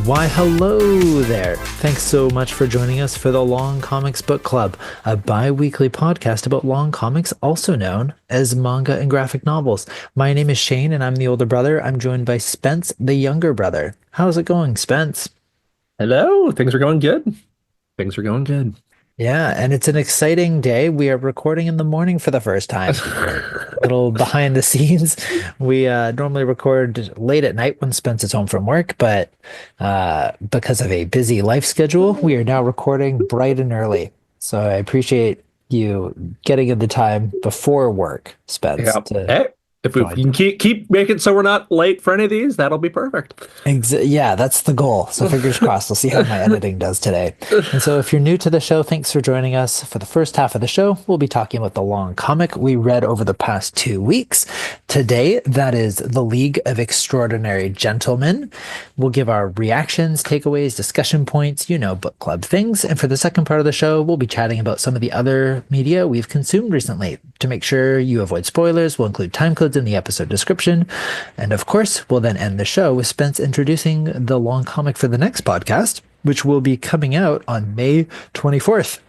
Why, hello there. Thanks so much for joining us for the Long Comics Book Club, a bi-weekly podcast about long comics, also known as manga and graphic novels. My name is Shane, and I'm the older brother. I'm joined by Spence, the younger brother. How's it going, Spence? Hello, things are going good. Things are going good. Yeah, and it's an exciting day. We are recording in the morning for the first time. Little behind the scenes. We normally record late at night when Spence is home from work, but because of a busy life schedule, we are now recording bright and early. So I appreciate you getting in the time before work, Spence. Yeah. Hey, if we can keep making so we're not late for any of these, that'll be perfect. Yeah, that's the goal. So fingers crossed. We'll see how my editing does today. And so if you're new to the show, thanks for joining us. For the first half of the show, we'll be talking about the long comic we read over the past 2 weeks. Today, that is The League of Extraordinary Gentlemen. We'll give our reactions, takeaways, discussion points, book club things. And for the second part of the show, we'll be chatting about some of the other media we've consumed recently. To make sure you avoid spoilers, we'll include time codes in the episode description. And of course, we'll then end the show with Spence introducing the long comic for the next podcast, which will be coming out on May 24th.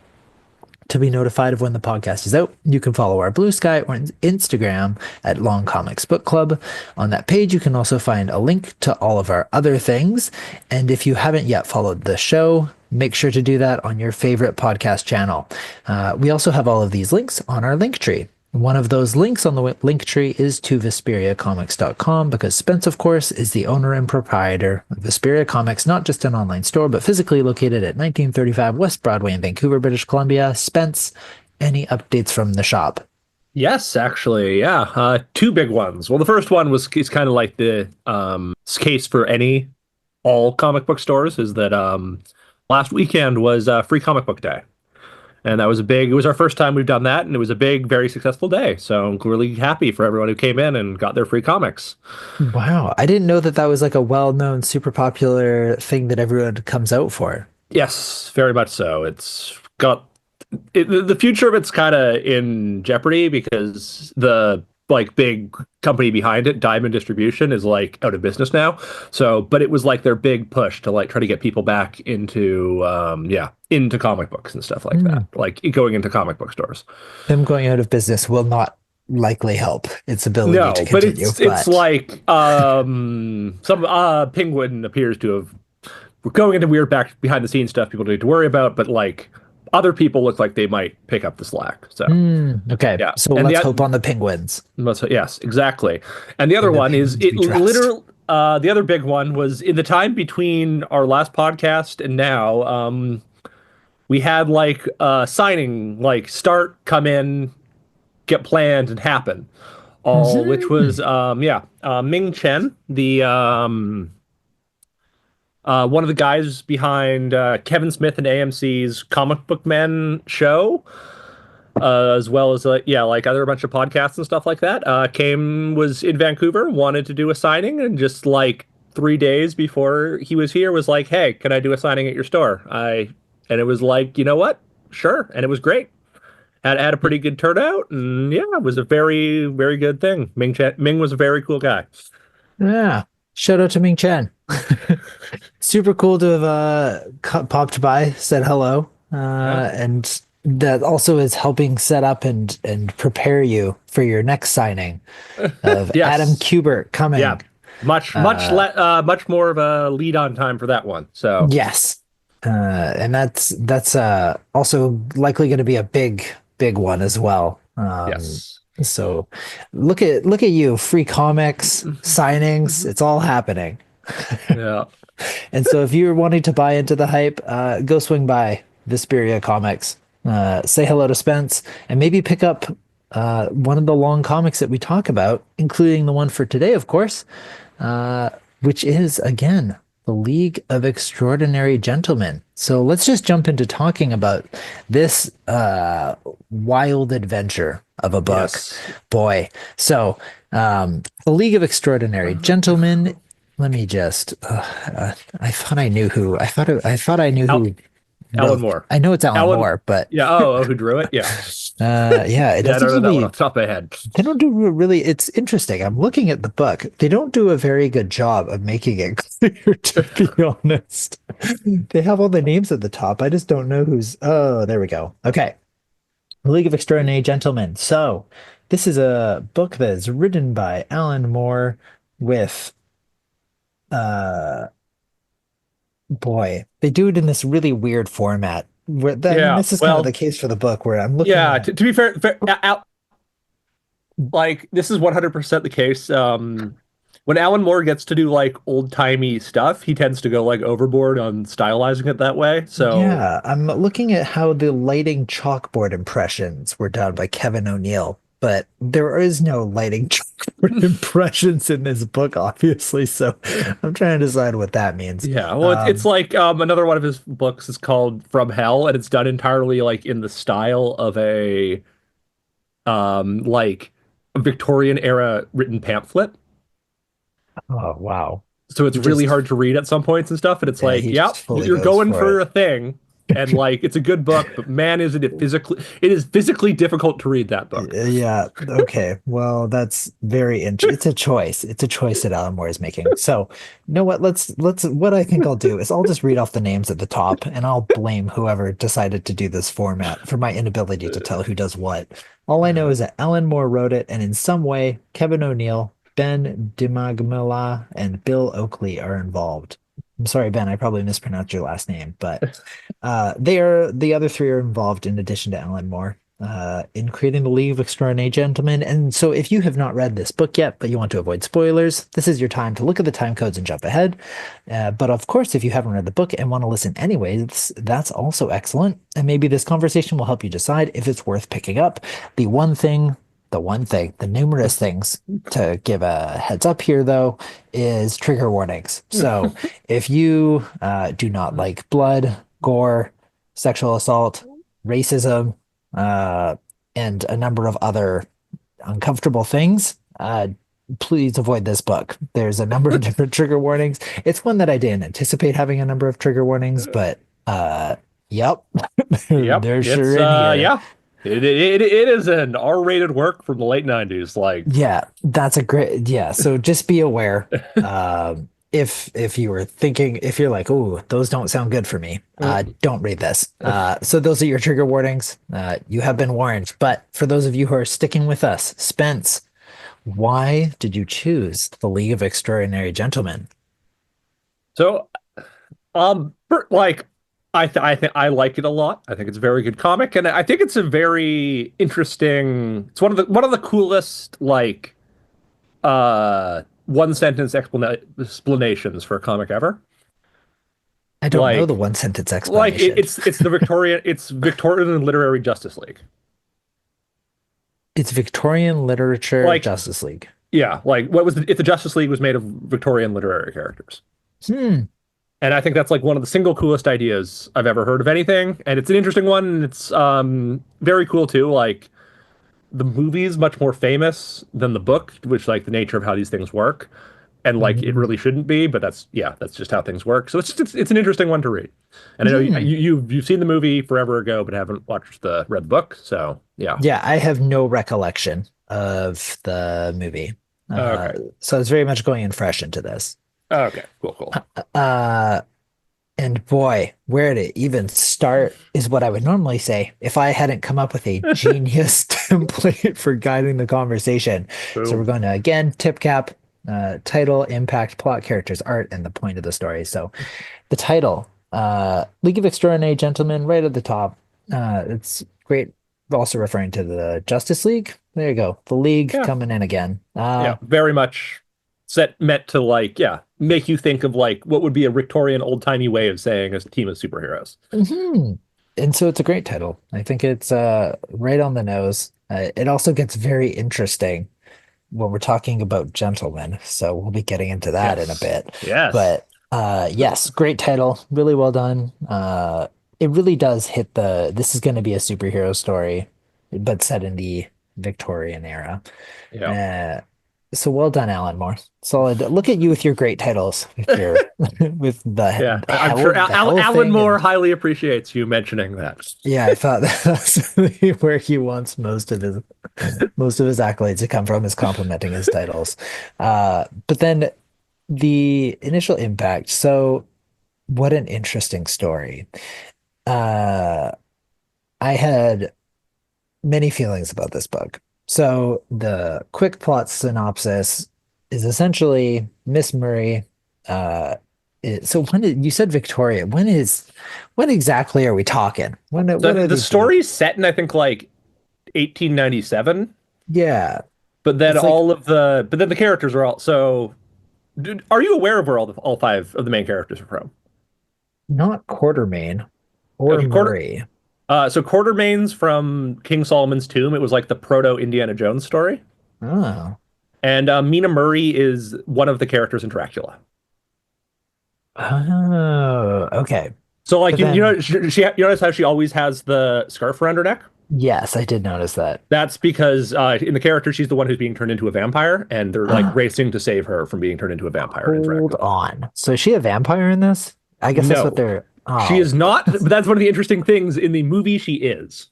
To be notified of when the podcast is out, you can follow our Blue Sky or Instagram at Long Comics Book Club. On that page, you can also find a link to all of our other things. And if you haven't yet followed the show, make sure to do that on your favorite podcast channel. We also have all of these links on our link tree. One of those links on the link tree is to VesperiaComics.com because Spence, of course, is the owner and proprietor of Vesperia Comics, not just an online store, but physically located at 1935 West Broadway in Vancouver, British Columbia. Spence, any updates from the shop? Yes, actually, yeah. Two big ones. Well, the first one is kind of like the case for all comic book stores is that last weekend was Free Comic Book Day. And it was our first time we've done that, and it was a big, very successful day. So I'm really happy for everyone who came in and got their free comics. Wow. I didn't know that was like a well-known, super popular thing that everyone comes out for. Yes, very much so. The future of it's kind of in jeopardy because the big company behind it, Diamond Distribution, is out of business now. So, but it was their big push to try to get people back into comic books and stuff like that, going into comic book stores. Them going out of business will not likely help its ability to continue. It's like some Penguin appears to have. We're going into weird behind the scenes stuff people need to worry about, but other people look like they might pick up the slack. So okay, yeah. So let's hope on the Penguins. Yes, exactly. And the other one is literally the other big one was in the time between our last podcast and now. We had signing start, come in, get planned, and happen, which was Ming Chen, the one of the guys behind Kevin Smith and AMC's Comic Book Men show, as well as other bunch of podcasts and stuff like that. Was in Vancouver, wanted to do a signing, and just 3 days before he was here was like, "Hey, can I do a signing at your store?" And it was you know what? Sure, and it was great. Had a pretty good turnout, and it was a very, very good thing. Ming was a very cool guy. Yeah. Shout out to Ming Chen. Super cool to have popped by, said hello. And that also is helping set up and prepare you for your next signing of Yes. Adam Kubert coming. Yeah, much more of a lead on time for that one. So yes. And that's also likely going to be a big one as well. Yes. So look at you, free comics, signings, it's all happening. Yeah. And so if you're wanting to buy into the hype, go swing by Vesperia Comics, say hello to Spence, and maybe pick up one of the long comics that we talk about, including the one for today, of course, which is, again, The League of Extraordinary Gentlemen. So let's just jump into talking about this wild adventure of a book. Yes. Boy. So The League of Extraordinary Gentlemen. Let me just. I thought I knew who. I thought I knew who. Alan Moore. I know it's Alan Moore, but yeah. Who drew it? Yeah. Yeah, it Yeah, I doesn't don't know that one off really. the top of my head. They don't do really. It's interesting. I'm looking at the book. They don't do a very good job of making it clear, to be honest. They have all the names at the top. I just don't know who's. Oh, there we go. Okay. League of Extraordinary Gentlemen. So, this is a book that is written by Alan Moore with uh boy, they do it in this really weird format. And Yeah, this is kind of the well, case for the book where I'm looking yeah. at. To be fair, like this is 100% the case. When Alan Moore gets to do like old-timey stuff, he tends to go like overboard on stylizing it that way. So Yeah, I'm looking at how the lighting chalkboard impressions were done by Kevin O'Neill, but there is no lighting chalkboard impressions in this book, obviously. So I'm trying to decide what that means. yeah, well, it's Um, like another one of his books is called From Hell, and it's done entirely like in the style of a like a Victorian era written pamphlet. oh wow, So it's he really just hard to read at some points and stuff. And it's yeah, like, he yep, just fully you're goes going for for it. a thing. And like it's a good book, but man, isn't it physically it is physically difficult to read that book. Yeah, okay. Well, that's very interesting. It's a choice. It's a choice that Alan Moore is making. So, you know what? Let's what I think I'll do is I'll just read off the names at the top and I'll blame whoever decided to do this format for my inability to tell who does what. All I know is that Alan Moore wrote it, and in some way, Kevin O'Neill, Ben Dimagmala, and Bill Oakley are involved. I'm sorry, Ben, I probably mispronounced your last name, but the other three are involved in addition to Alan Moore in creating the League of Extraordinary Gentlemen. And so if you have not read this book yet, but you want to avoid spoilers, this is your time to look at the time codes and jump ahead. But of course, if you haven't read the book and want to listen anyways, that's also excellent. And maybe this conversation will help you decide if it's worth picking up. The numerous things to give a heads up here, though, is trigger warnings. So if you do not like blood, gore, sexual assault, racism, uh, and a number of other uncomfortable things, please avoid this book. There's a number of different trigger warnings. It's one that I didn't anticipate having a number of trigger warnings, but yep, Yep, they're it's sure in here. yeah. It is an R-rated work from the late 90s. Like Yeah, that's a great, yeah. So just be aware. If you were thinking, if you're like, oh, those don't sound good for me, don't read this. So those are your trigger warnings. You have been warned. But for those of you who are sticking with us, Spence, why did you choose the League of Extraordinary Gentlemen? so like I think I like it a lot. I think it's a very good comic, and I think it's a very interesting. It's one of the coolest like one sentence explanations for a comic ever. I don't know the Like one sentence explanation. it's the Victorian Literary Justice League. It's Victorian Literature Like Justice League. yeah, like if the Justice League was made of Victorian literary characters. Hmm. And I think that's like one of the single coolest ideas I've ever heard of anything. And it's an interesting one. And it's very cool too. Like the movie is much more famous than the book, which like the nature of how these things work. And like it Mhm. really shouldn't be, but that's yeah, that's just how things work. So it's an interesting one to read. And I know Hmm. you've seen the movie forever ago, but haven't watched the read the book. So yeah. Yeah, I have no recollection of the movie. Uh, Okay. so I was very much going in fresh into this. Okay. Cool. Cool. Uh, and boy, where to even start is what I would normally say if I hadn't come up with a genius template for guiding the conversation. So we're Boom. going to again tip cap, title, impact, plot, characters, art, and the point of the story. So the title, League of Extraordinary Gentlemen, right at the top. It's great. Also referring to the Justice League. There you go. The League Yeah. coming in again. Yeah, very much set meant to like, yeah, make you think of like what would be a Victorian old-timey way of saying a team of superheroes. Mhm. And so it's a great title. I think it's right on the nose. It also gets very interesting when we're talking about gentlemen. So we'll be getting into that in a Yes. bit. Yes. But yes, great title. Really well done. It really does hit this is going to be a superhero story, but set in the Victorian era. Yeah. Uh, So well done, Alan Moore. Solid. Look at you with your great titles, with your with Yeah, I'm sure the hell Alan thing, Moore and highly appreciates you mentioning that. yeah, I thought that's where he wants most of his accolades to come from is complimenting his titles. But then the initial impact. So what an interesting story. Uh, I had many feelings about this book. So the quick plot synopsis is essentially Miss Murray. Uh, so you said Victoria? When exactly are we talking? So When are the these dates? story's set in I think like 1897, Yeah, but then it's like the characters are all so. Dude, are you aware of where all five of the main characters are from? not Quartermain or Okay, Murray. Quartermain's from King Solomon's Tomb. It was like the proto Indiana Jones story, Oh, and Mina Murray is one of the characters in Dracula. oh, okay. So like But you then, know you notice how she always has the scarf around her neck? yes, I did notice that. That's because in the character she's the one who's being turned into a vampire, and they're like racing to save her from being turned into a vampire in Hold Dracula. on. So is she a vampire in this? I guess that's what No, they're. she Oh, is not. But that's one of the interesting things in the movie. She is.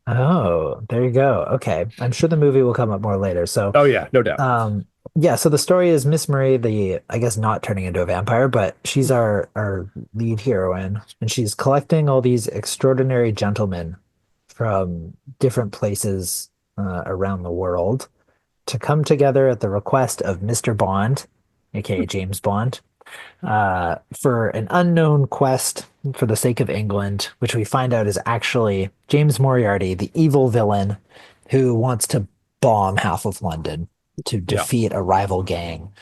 oh, there you go. Okay. I'm sure the movie will come up more later. Oh yeah, no doubt. Um, yeah, so the story is Miss Murray, I guess not turning into a vampire, but she's our lead heroine, and she's collecting all these extraordinary gentlemen from different places around the world to come together at the request of Mr. Bond, aka James Bond, for an unknown quest for the sake of England, which we find out is actually James Moriarty, the evil villain who wants to bomb half of London to Yeah, defeat a rival gang.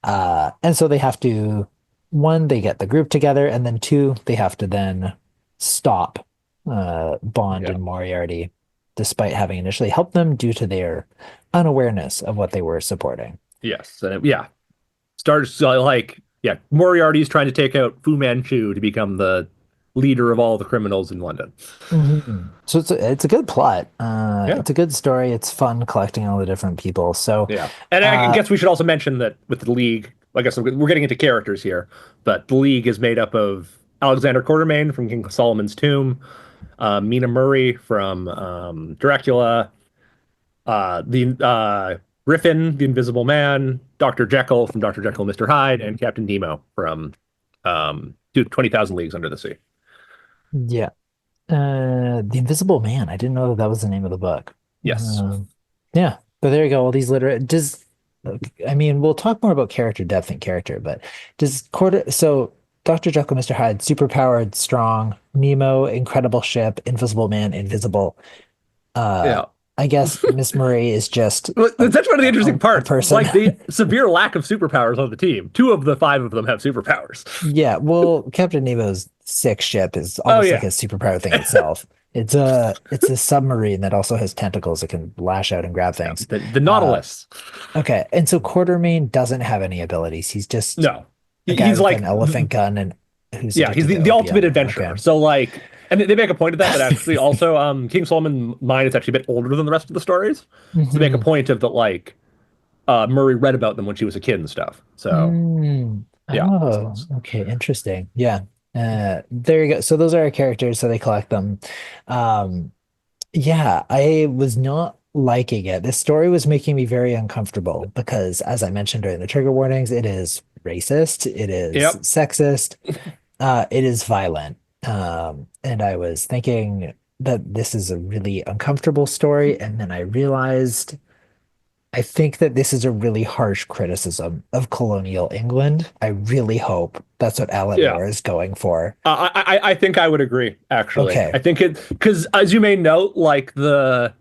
And so they have to, one, they get the group together, and then two, they have to then stop Bond yeah, and Moriarty, despite having initially helped them due to their unawareness of what they were supporting. yes, yeah. Starts like yeah. Moriarty's trying to take out Fu Manchu to become the leader of all the criminals in London. So it's a good plot. Yeah, It's a good story. It's fun collecting all the different people. So, yeah. And I uh, guess we should also mention that with the League, I guess we're getting into characters here, but the League is made up of Alexander Quatermain from King Solomon's Tomb, Mina Murray from Dracula, the Griffin, the Invisible Man, Dr. Jekyll from Dr. Jekyll and Mr. Hyde, and Captain Nemo from 20,000 Leagues Under the Sea. yeah, The Invisible Man. I didn't know that that was the name of the book. Yes. Yeah, but there you go. All these literate does. I mean, we'll talk more about character depth and character, but does quarter so Dr. Jekyll, Mr. Hyde, superpowered, strong, Nemo, incredible ship, Invisible Man, invisible. Uh, Yeah. I guess Miss Murray is just Well, that's one of the interesting a parts. It's person. like the severe lack of superpowers on the team. Two of the five of them have superpowers. Yeah, well, Captain Nemo's sick ship is Oh almost like yeah, a superpower thing itself. It's a submarine that also has tentacles that can lash out and grab yeah. things. The Uh, Nautilus. okay, and so Quartermain doesn't have any abilities. He's just No, a guy he's with an like elephant gun and who's yeah, he's addicted to the ultimate opium. adventurer. Okay. So like, and they make a point of that. That actually also King Solomon Mine is actually a bit older than the rest of the stories. So they make a Hmm. point of that like Murray read about them when she was a kid and stuff. So Mm. yeah, Oh, okay, interesting. Yeah. There you go. So those are our characters, so they collect them. Um, Yeah, I was not liking it. This story was making me very uncomfortable because, as I mentioned during the trigger warnings, it is racist, it is yep, sexist, it is violent. And I was thinking that this is a really uncomfortable story, and then I realized I think that this is a really harsh criticism of colonial England. I really hope that's what Alan yeah. Moore is going for. I think I would agree actually. Okay. I think it because as you may note, like the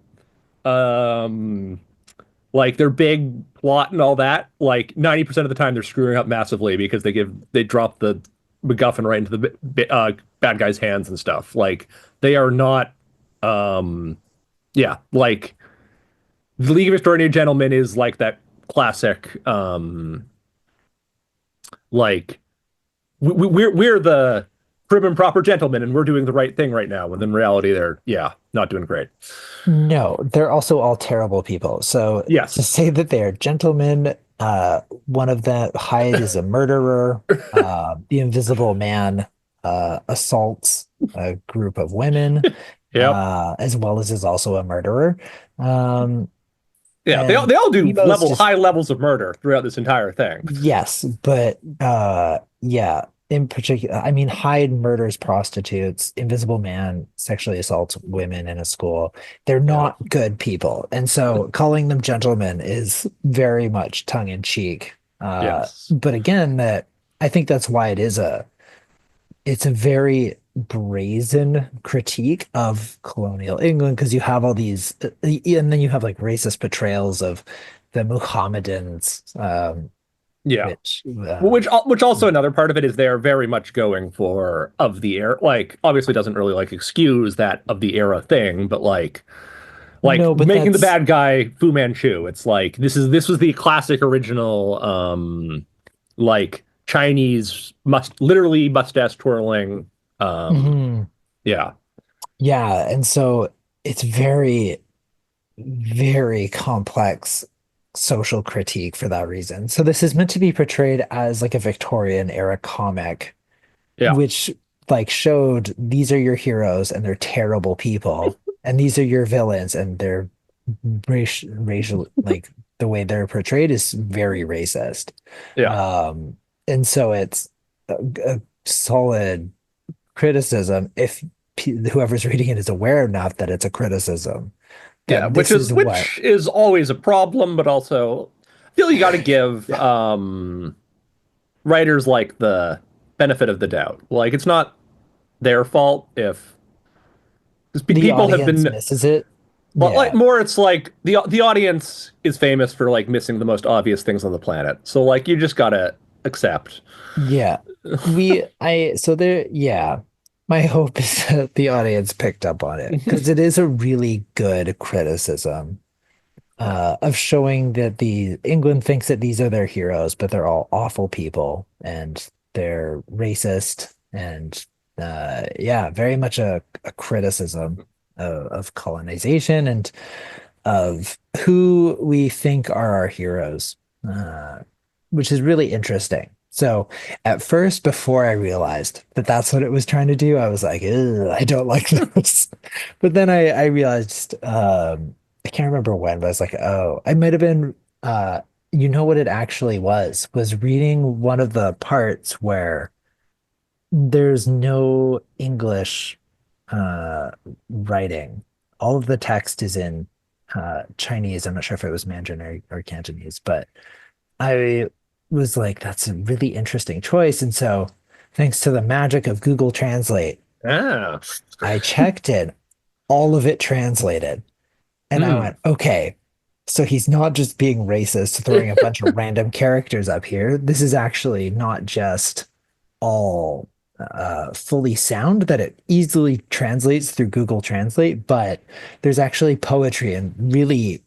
um like their big plot and all that, like 90% of the time they're screwing up massively because they drop the MacGuffin right into the bad guy's hands and stuff. Like they are not, yeah, like the League of Extraordinary Gentlemen is like that classic, like we're the prim and proper gentlemen, and we're doing the right thing right now. When in reality, they're not doing great. No, they're also all terrible people. So to Yes. say that they are gentlemen, one of them, Hyde, is a murderer. The Invisible Man assaults a group of women, Yep. as well as is also a murderer. Um, Yeah. and They all do Emo's just high levels of murder throughout this entire thing. yes, but yeah, in particular, I mean, Hyde murders prostitutes, Invisible Man sexually assaults women in a school. They're Yeah. not good people. And so calling them gentlemen is very much tongue in cheek. Yes. But again, that I think that's why it's a very brazen critique of colonial England because you have all these, and then you have like racist portrayals of the Muhammadans, Yeah. which Which also another part of it is they're very much going for of the era. Like obviously doesn't really like excuse that of the era thing, but like no, but making the that's bad guy Fu Manchu. It's like this was the classic original like Chinese literally mustache twirling. Um mhm. yeah. Yeah, and so it's very, very complex social critique for that reason. So this is meant to be portrayed as like a Victorian era comic, Yeah. which like showed these are your heroes and they're terrible people, and these are your villains and they're racial, like the way they're portrayed is very racist. Yeah. Um, and so it's a solid criticism if whoever's reading it is aware enough that it's a criticism, Yeah, that this is what which is always a problem, but also I feel you got to give writers like the benefit of the doubt. Like it's not their fault if 'cause the people have audience been misses it. well, like Yeah. more it's like the audience is famous for like missing the most obvious things on the planet. So like you just gotta accept. Yeah. So there, yeah. My hope is that the audience picked up on it because it is a really good criticism Yeah. of showing that the England thinks that these are their heroes, but they're all awful people and they're racist and yeah, very much a criticism of colonization and of who we think are our heroes, uh, which is really interesting. So at first, before I realized that that's what it was trying to do, I was like, "Ugh, I don't like this." But then I realized, I can't remember when, but I was like, oh, I might have been, you know what it actually was reading one of the parts where there's no English uh, writing. All of the text is in Chinese. I'm not sure if it was Mandarin or Cantonese, but I was like, that's a really interesting choice. And so, thanks to the magic of Google Translate, Ah. I checked it, all of it translated. And I Hmm. went, okay, so he's not just being racist, throwing a bunch of random characters up here. This is actually not just all fully sound that it easily translates through Google Translate, but there's actually poetry and really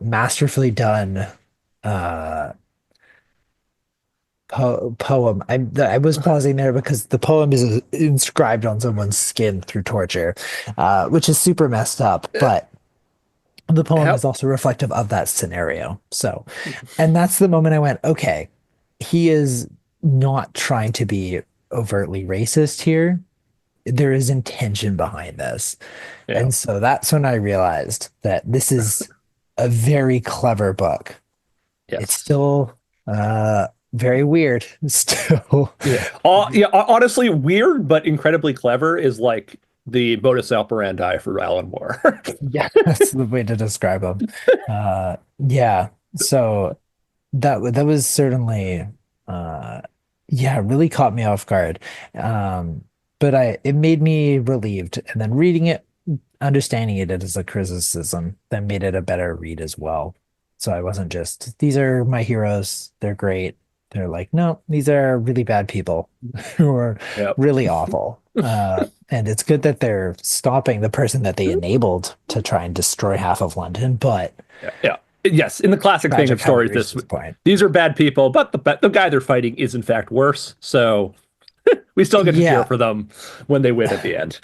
masterfully done uh, poem. I was pausing there because the poem is inscribed on someone's skin through torture, which is super messed up, but the poem is Yep. also reflective of that scenario. So, and that's the moment I went, okay, he is not trying to be overtly racist here. There is intention behind this. Yeah. And so that's when I realized that this is a very clever book. It's Yes. still very weird. Still, Yeah. Honestly, weird but incredibly clever is like the modus operandi for Alan Moore. yeah, that's the way to describe him. Yeah. So that was certainly uh yeah, really caught me off guard. But it made me relieved. And then reading it, understanding it as a criticism, that made it a better read as well. So I wasn't just, these are my heroes, they're great. They're like, no, these are really bad people who are Yep. really awful. And it's good that they're stopping the person that they enabled to try and destroy half of London, but Yeah. Yeah. Yes, in the classic thing of tragic how they stories, reached this point. these are bad people, but the guy they're fighting is in fact worse. So We still get to cheer Yeah, for them when they win at the end.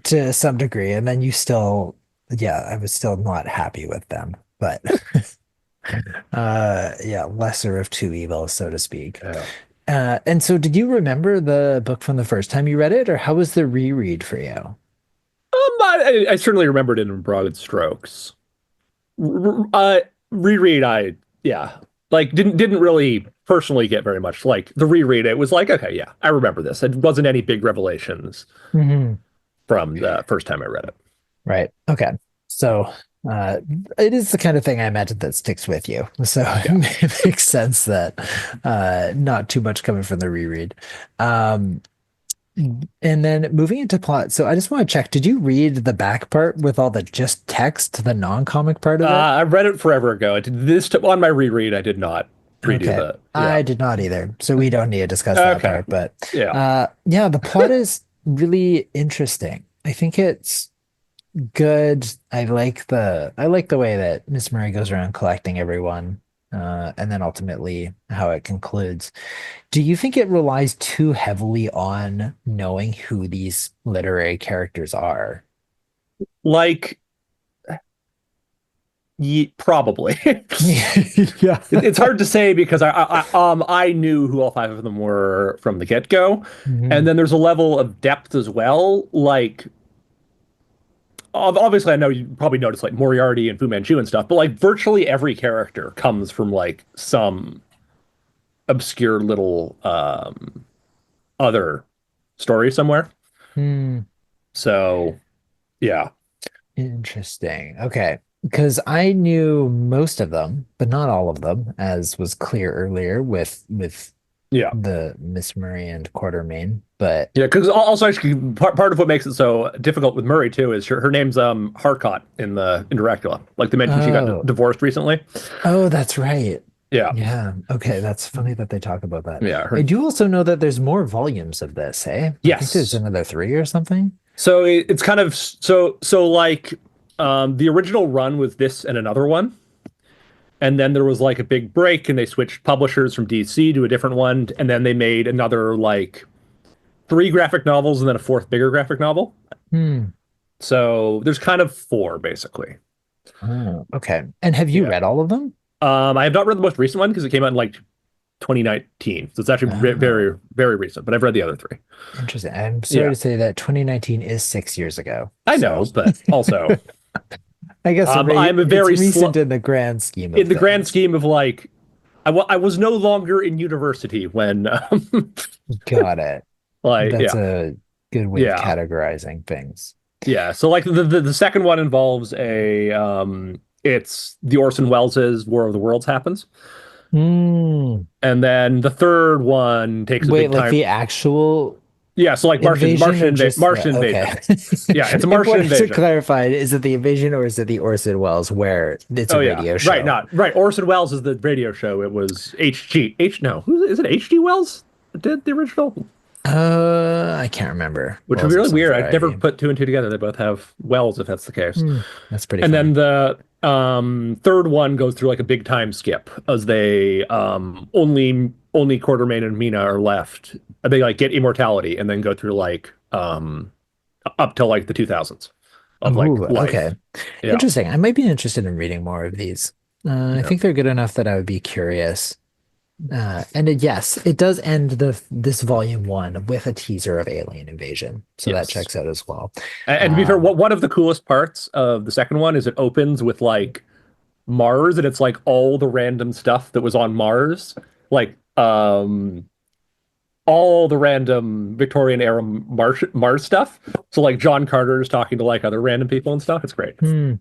to some degree. And then you still, yeah, I was still not happy with them, but yeah, lesser of two evils, so to speak. Yeah. And so did you remember the book from the first time you read it, or how was the reread for you? I certainly remembered it in broad strokes. Reread, yeah, like didn't really personally get very much. Like the reread, it was like, okay, yeah, I remember this. It wasn't any big revelations Hmm. from the first time I read it. Right. Okay. So uh, it is the kind of thing I imagine that sticks with you. So Yeah. it makes sense that not too much coming from the reread. Um, and then moving into plot. So I just want to check, did you read the back part with all the just text, the non-comic part of it? I read it forever ago. I did this on my reread. I did not redo Okay. the. Yeah. I did not either. So we don't need to discuss that Okay. part. But Yeah. yeah, the plot is really interesting. I think it's good. I like the way that Miss Murray goes around collecting everyone, and then ultimately how it concludes. Do you think it relies too heavily on knowing who these literary characters are? Like, probably. Yeah. It's hard to say because I knew who all five of them were from the get-go, and Mhm. then there's a level of depth as well. Like obviously, I know you probably noticed like Moriarty and Fu Manchu and stuff, but like virtually every character comes from like some obscure little other story somewhere. Hmm. So yeah, Interesting. Okay. Because I knew most of them, but not all of them, as was clear earlier with yeah. the Miss Murray and Quartermain. But Yeah, because also actually part of what makes it so difficult with Murray too is her name's Harcourt in Dracula. Like they mentioned, she got oh, divorced recently. oh, that's right. Yeah, Yeah. Okay. That's funny that they talk about that. yeah. I Her do also know that there's more volumes of this, hey? I think there's yes. another three or something. So it's kind of so like the original run was this and another one, and then there was like a big break, and they switched publishers from DC to a different one, and then they made another like three graphic novels and then a fourth bigger graphic novel. Hmm. So there's kind of four basically. Oh, okay. And have you Yeah. read all of them? I have not read the most recent one because it came out in like 2019. So it's actually Oh, very, very recent, but I've read the other three. interesting. I'm sorry Yeah, to say that 2019 is 6 years ago. I So know, but also, I guess I'm a it's very recent slow in the grand scheme in of the grand things. scheme of like, I was no longer in university when, Got it. like, That's yeah, a good way of yeah, categorizing things. yeah. So like the second one involves it's the Orson Welles's War of the Worlds happens, Hmm. and then the third one takes a Wait, big like time. the actual Yeah, so like invasion or just the Martian okay. invasion. Yeah, it's a In Martian order to invasion. clarify, is it the invasion or is it the Orson Welles where it's a Oh yeah, radio right. show? Not right. Orson Welles is the radio show. It was H. No, who is it? H.G. Wells that did the original, I can't remember. which would be Wells really himself weird. or I'd never Ivy. put two and two together. They both have Wells, if that's the case. Hmm. That's pretty And then funny. the third one goes through like a big time skip as they only Quartermain and Mina are left. They like get immortality and then go through like up till like the 2000s of Ooh, like life. okay. Yeah. Interesting. I might be interested in reading more of these. I Yeah. think they're good enough that I would be curious. Yes, it does end this volume one with a teaser of alien invasion, so that Yes. checks out as well. And to be fair, Um, one of the coolest parts of the second one is it opens with like Mars and it's like all the random stuff that was on Mars. Like all the random Victorian era Mars stuff. So like John Carter is talking to like other random people and stuff. It's great. hmm,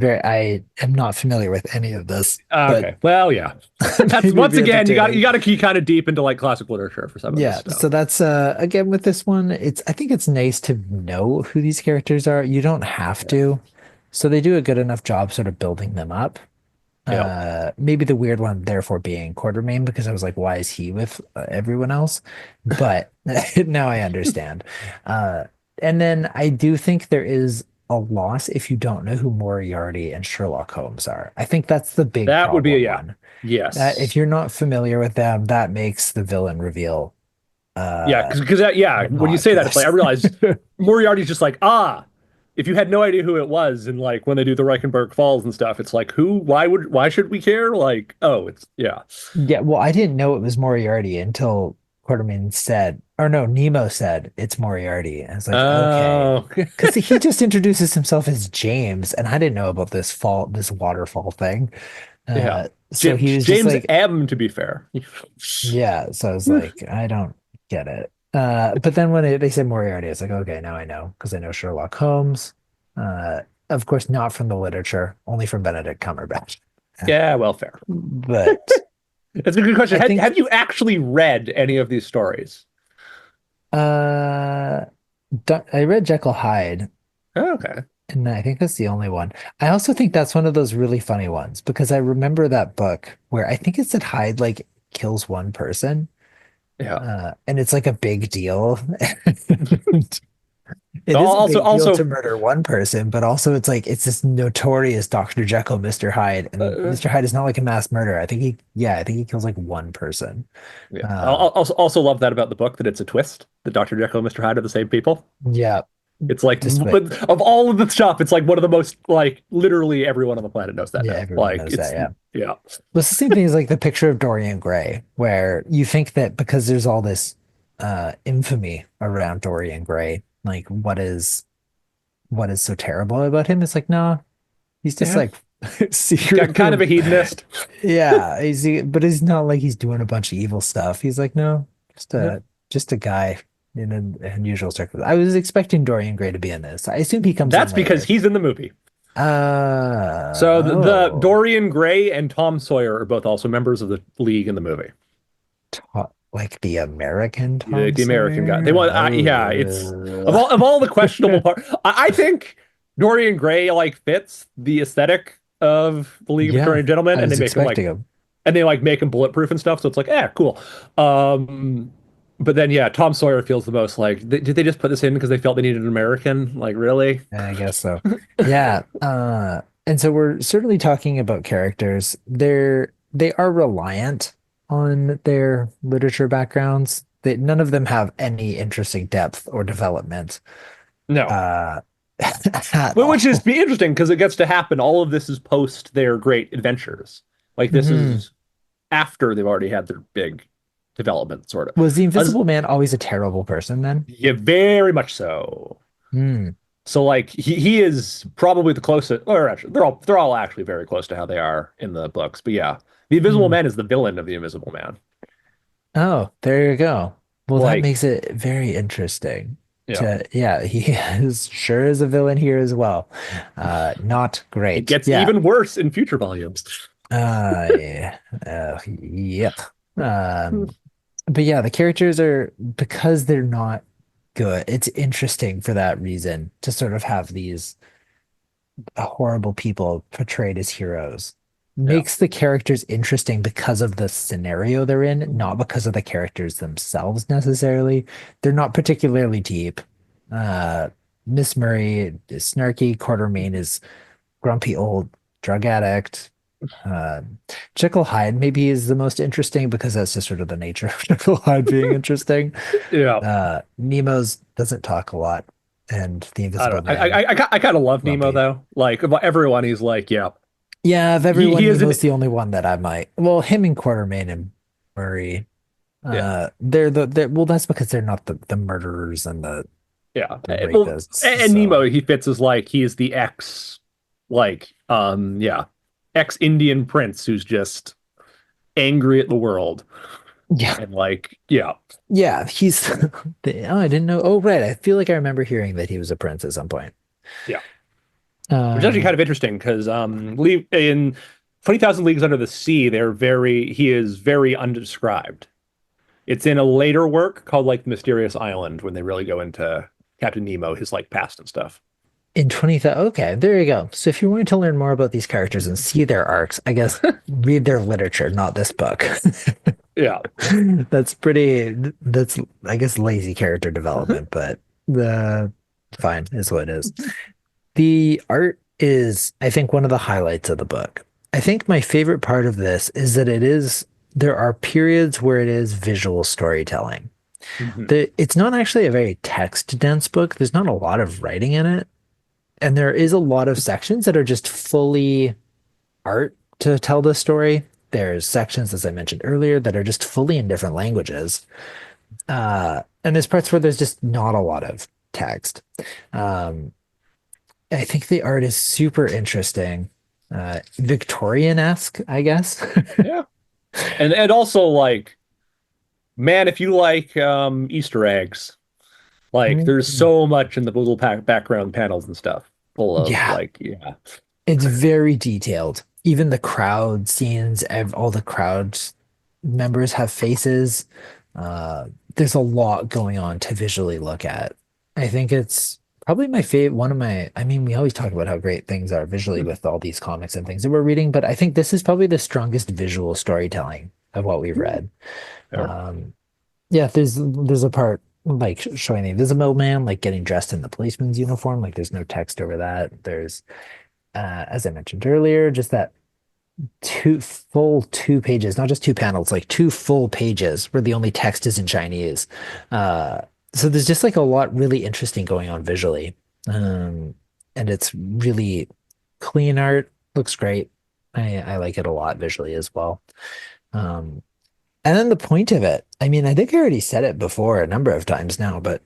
I am not familiar with any of this, but Okay. Well, yeah. That's maybe it'd once be again entertaining. you got to key kind of deep into like classic literature for some of this Yeah, stuff. so that's again with this one, I think it's nice to know who these characters are. You don't have Yeah. to. So they do a good enough job sort of building them up. Yeah. Maybe the weird one therefore being Quartermain because I was like, why is he with everyone else? But now I understand. Uh, and then I do think there is a loss if you don't know who Moriarty and Sherlock Holmes are. I think that's the big That would be a problem yeah. one. That if Yes. you're not familiar with them, that makes the villain reveal Yeah, because yeah, but when you not say that, it's like I realize good. Moriarty's just like, if you had no idea who it was, and like when they do the Reichenberg Falls and stuff, it's like who, why should we care? Like, oh, it's yeah. Yeah, well, I didn't know it was Moriarty until Quartermain said, or no, Nemo said it's Moriarty. And it's like, okay. Oh, Because he just introduces himself as James, and I didn't know about this waterfall thing. yeah. So he was just James like, M, to be fair. yeah. So I was like, I don't get it. But then when they said Moriarty, it's like, okay, now I know because I know Sherlock Holmes. Uh, of course, not from the literature, only from Benedict Cumberbatch. Yeah, well, fair. But That's a good question. I think Have you actually read any of these stories? uh, I read Jekyll Hyde, Oh, okay. and I think that's the only one. I also think that's one of those really funny ones because I remember that book where I think it said Hyde like kills one person, Yeah. and it's like a big deal. It is a Also, big deal also, to murder one person, but also it's like it's this notorious Dr. Jekyll, Mr. Hyde, and uh, Mr. Hyde is not like a mass murderer. I think he kills like one person. yeah. Uh, Also love that about the book that it's a twist that Dr. Jekyll and Mr. Hyde are the same people. yeah, It's like, despite but of all of the stuff, it's like one of the most like literally everyone on the planet knows that yeah, now. everyone Like knows that. it's Yeah. yeah, Well, it's the same thing as like the picture of Dorian Gray, where you think that because there's all this infamy around Dorian Gray, like what is so terrible about him? It's like, no, he's just yeah. like secret. Kind of a hedonist. Yeah, but he's not like he's doing a bunch of evil stuff. He's like, no, just Yeah. a guy in an unusual circumstance. I was expecting Dorian Gray to be in this. I assume he comes in That's because later. he's in the movie. So the Oh, Dorian Gray and Tom Sawyer are both also members of the League in the movie. like the American Tom The American guy. They Sawyer. want, yeah. It's of all the questionable part. I think Dorian Gray like fits the aesthetic of the League of Yeah, Victorian Gentlemen, I and they was make him expecting like, him. and they like make him bulletproof and stuff. So it's like, cool. But then yeah, Tom Sawyer feels the most like, did they just put this in because they felt they needed an American? Like, really? I guess so. Yeah. And so we're certainly talking about characters. They are reliant on their literature backgrounds. None of them have any interesting depth or development No. uh at Well, which is all. be interesting because it gets to happen. All of this is post their great adventures. Like this Mhm. is after they've already had their big development, sort of. Was the As, Invisible Man always a terrible person then? yeah, very much so. Hmm. So like he is probably the closest, or actually they're all actually very close to how they are in the books. But yeah, the Invisible Hmm. Man is the villain of the Invisible Man. Oh, there you go. Well, that Like makes it very interesting. yeah, Yeah, he is sure is a villain here as well. Not it great. gets Yeah. even worse in future volumes. Yeah. Yep. But yeah, the characters are because they're not good. It's interesting for that reason to sort of have these horrible people portrayed as heroes. Yeah, Makes the characters interesting because of the scenario they're in, not because of the characters themselves necessarily. They're not particularly deep. Uh, Miss Murray is snarky. Quartermain is grumpy old drug addict. Uh, Jekyll Hyde maybe is the most interesting because that's just sort of the nature of Jekyll Hyde being interesting. yeah. Nemo's doesn't talk a lot, and the I Invisible don't know. Man I kind of love Nemo grumpy. though. Like of everyone, he's like, yeah, Yeah, of he everyone, isn't. Nemo's the only one that I might. Well, him and Quartermain and Murray. Yeah, They're well, that's because they're not the murderers and yeah. the Well, rapists. and Nemo, So he fits as like he is the ex, like, yeah, ex Indian prince who's just angry at the world yeah, and like, yeah, yeah, he's. I didn't know. Oh, right. I feel like I remember hearing that he was a prince at some point. yeah. Which is actually Uh, kind of interesting because in 20,000 Leagues Under the Sea, he is very undescribed. It's in a later work called like The Mysterious Island when they really go into Captain Nemo, his like past and stuff. in 20,000. Okay, there you go. So if you wanted to learn more about these characters and see their arcs, I guess read their literature, not this book. Yeah. That's I guess lazy character development, but the fine is what it is. The art is, I think, one of the highlights of the book. I think my favorite part of this is that there are periods where it is visual storytelling. Mhm. It's not actually a very text dense book. There's not a lot of writing in it. And there is a lot of sections that are just fully art to tell the story. There's sections, as I mentioned earlier, that are just fully in different languages. And there's parts where there's just not a lot of text. Um, I think the art is super interesting, Victorian-esque, I guess. Yeah. And also like, man, if you like Easter eggs, like there's Mm. so much in the little background panels and stuff full of Yeah, like, yeah. it's very detailed. Even the crowd scenes, all the crowd members have faces. Uh, there's a lot going on to visually look at. I think it's probably my favorite, one of my, I mean, we always talk about how great things are visually with all these comics and things that we're reading, but I think this is probably the strongest visual storytelling of what we've read. Fair. Um, yeah, there's a part like showing the Invisible Man like getting dressed in the policeman's uniform. Like there's no text over that. There's as I mentioned earlier, just that two pages, not just two panels, like two full pages where the only text is in Chinese. Uh, so there's just like a lot really interesting going on visually. And it's really clean art, looks great. I like it a lot visually as well. Um, and then the point of it, I mean, I think I already said it before a number of times now, but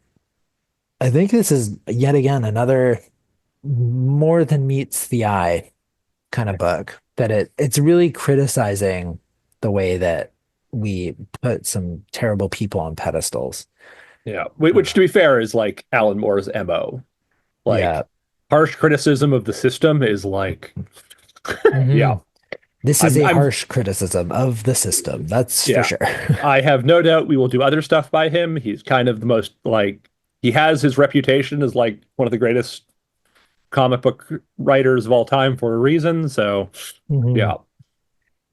I think this is yet again another more than meets the eye kind of book that it's really criticizing the way that we put some terrible people on pedestals. Yeah. Uh, Which to be fair is like Alan Moore's MO. yeah. Like harsh criticism of the system is like, Hmm. yeah. This is I'm a I'm harsh criticism of the system, that's for yeah. sure. I have no doubt we will do other stuff by him. He's kind of the most like he has his reputation as like one of the greatest comic book writers of all time for a reason. So Hmm. yeah.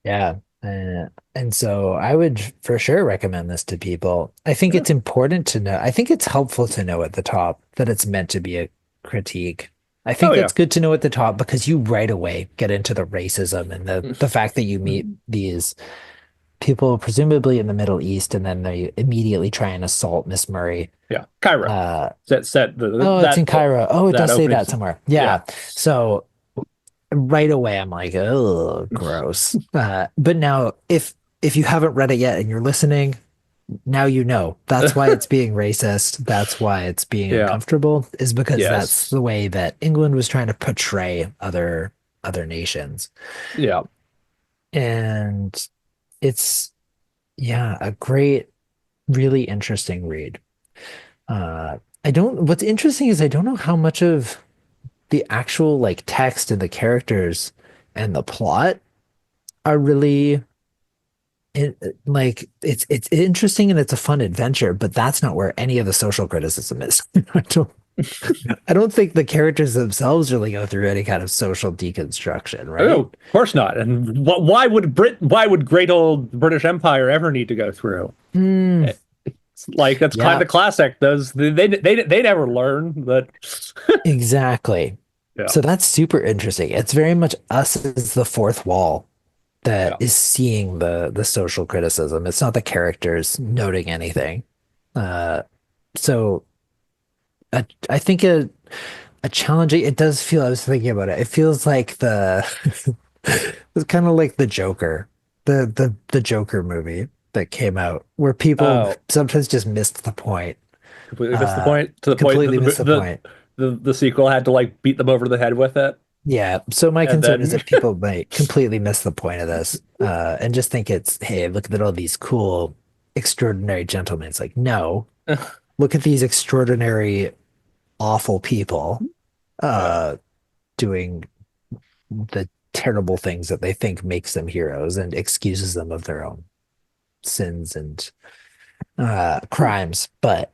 Yeah. And so I would for sure recommend this to people. I think Yeah. it's important to know. I think it's helpful to know at the top that it's meant to be a critique. I Oh think yeah. that's good to know at the top because you right away get into the racism and the fact that you meet these people presumably in the Middle East and then they immediately try and assault Miss Murray. Yeah. Cairo. Uh, Set oh, it's in Cairo. Oh, it that does say opening that scene. somewhere. Yeah. Yeah. So right away I'm like, oh, gross. But now if you haven't read it yet and you're listening, now you know. That's why it's being racist. That's why it's being Yeah. uncomfortable, is because that's Yes. the way that England was trying to portray other nations. Yeah. And it's yeah, a great, really interesting read. I don't, what's interesting is I don't know how much of the actual like text and the characters and the plot are really like it's interesting and it's a fun adventure, but that's not where any of the social criticism is. I don't think the characters themselves really go through any kind of social deconstruction, Oh, right? of course not. And why would great old British Empire ever need to go through? Mm, It's like that's kind yeah, of classic. Those they never learn that. exactly. Yeah. So that's super interesting. It's very much us as the fourth wall that Yeah. is seeing the social criticism. It's not the characters noting anything. Uh, so I think a challenging. It does feel. I was thinking about it. It feels like the it's kind of like the Joker, the Joker movie that came out, where people Oh, sometimes just missed the point. completely missed the Uh, point. To the point that completely missed the point. the sequel had to like beat them over the head with it, Yeah. So my and concern is then that people might completely miss the point of this, and just think it's, hey, look at all these cool, extraordinary gentlemen. It's like, no, look at these extraordinary, awful people, yeah, uh, doing the terrible things that they think makes them heroes and excuses them of their own sins and crimes. But